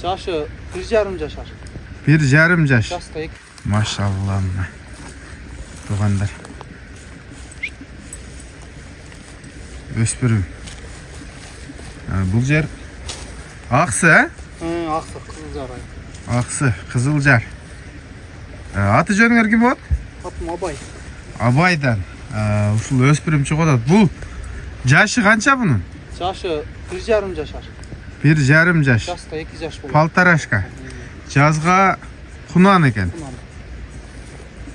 Yaşı 1,5 yaşar. 1,5 yaş. Jasqa 2. Maşallah. Tuğanlar. Öspürüm. Bu yer Aksı, ha? Aksı, Kızıljar ayı. Aksı, Kızıljar. Atı жөнүңөр ким болот? Atım Abay. Абайдан. Ушул өспүрүм чыгып атат. Бул жашы канча бунун? Yaşı 1,5 yaşar. 1,5 жаш. Jasqa 2 yaş bolot. Палтарашка. Жазга кунан экен.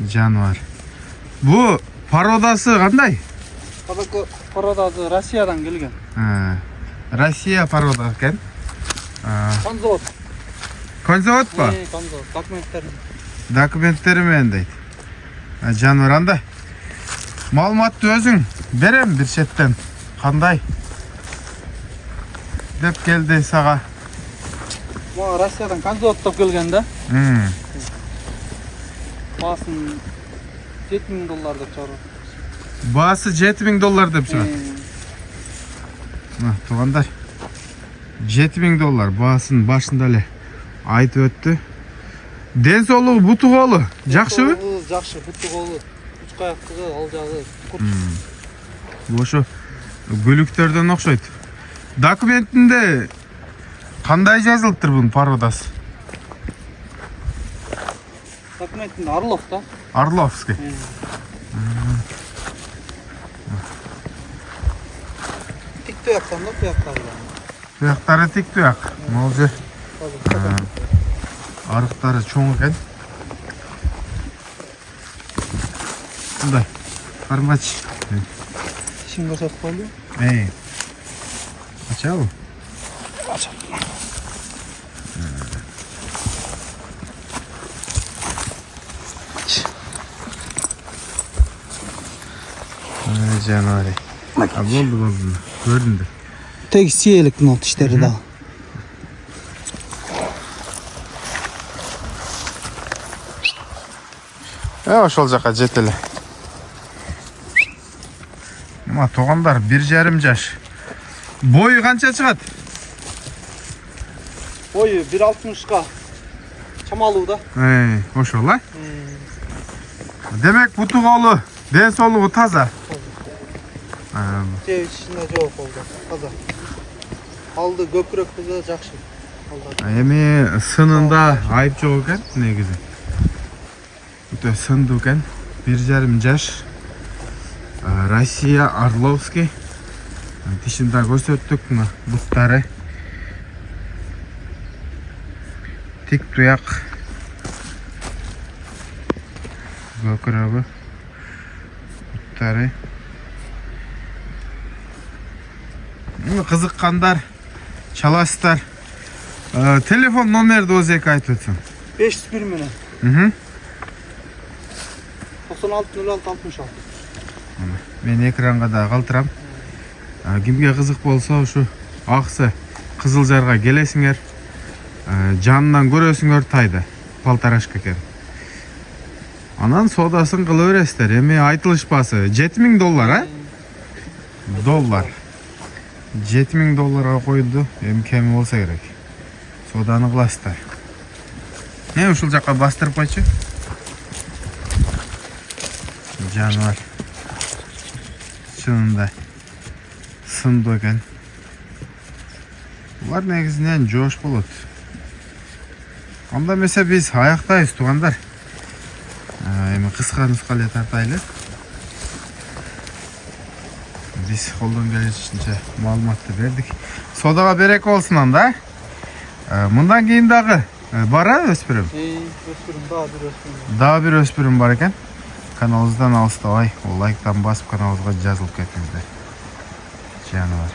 Жануар. Бу породасы кандай? Parodası Rusya'dan gelgen. Россия порода экен. Konzavod. Конзавод ба? Konzavod. Dokumentlerim. Документтери менен дейт. Жануар анда. Маалыматты өзүң берем бир четтен. Кандай? Деп келди сага. Bu Rusya'dan konzavoddan gelgen de. Basın $7,000 деп чыгарып. Баасы $7,000 деп чыгат. Туугандар. $7,000 баасын башында эле айтып өттү. Ден соолугу, буту колу жакшыбы? Жакшы, буту колу, үч каяктыгы, алжагы, курч. Ошо гүлүктөрдөн окшойт. Документинде кандай жазылыптыр бунун породасы? Документинде Орлов да. Орловский. Тик туяктан да туяктары. Туяктары тик туяк. Молжу. Арыктары чоң экен. Мындай. Кармач. Ишин көрсөтүп койду. Ачабы? Ачам. Жануари. Болду. Көрүндү. Тек сиеликтин от иштери да. Ошол жака жет эле. Мына туугандар 1,5 жаш. Бою канча чыгат? Бою 1,60га чамалуу да. Ошол а? Демек буту колу, ден соолугу таза. Жеп ичинде жок болду. Таза. Алды көпүрөктүгү жакшы. Эми сынында айып жок экен негизи. Өтө сындуу экен. 1,5 жаш. Россия Орловский. Тишинде көрсөттүк мына буттары. Тик туяк. Көкүрөгү. Буттары. Кызыккандар, чаласыздар. Телефон номерди өзү айтып өтсөң. 501 менен. 96 06 66. Мен экранга да калтырам. Кимге кызык болсо ушу Аксы Кызылжарга келесиңер. Жанынан көрөсүңөр тайды. Палтарашка экен. Анан соодасын кыла бересиздер. Эми айтылышпасы $7,000, а? Доллар. $7,000 коюлду. Эми кеми болсо керек. Сооданы кыласыздар. Ушул жака бастырып койчу. Жануар. Чынында сындуу экен. Булар негизинен жош болот. Анда эмесе биз аяктайбыз туугандар. Эми кыска нуска эле тартайлы. Биз колдон келишинче маалыматты бердик. Содага береке болсун анда. Мындан кийин дагы бара өспүрүм. Өспүрүм, Дагы бир өспүрүм бар экен. Каналыбыздан алыстабай, лайктан басып каналыбызга жазылып кетиңиздер. Жануар.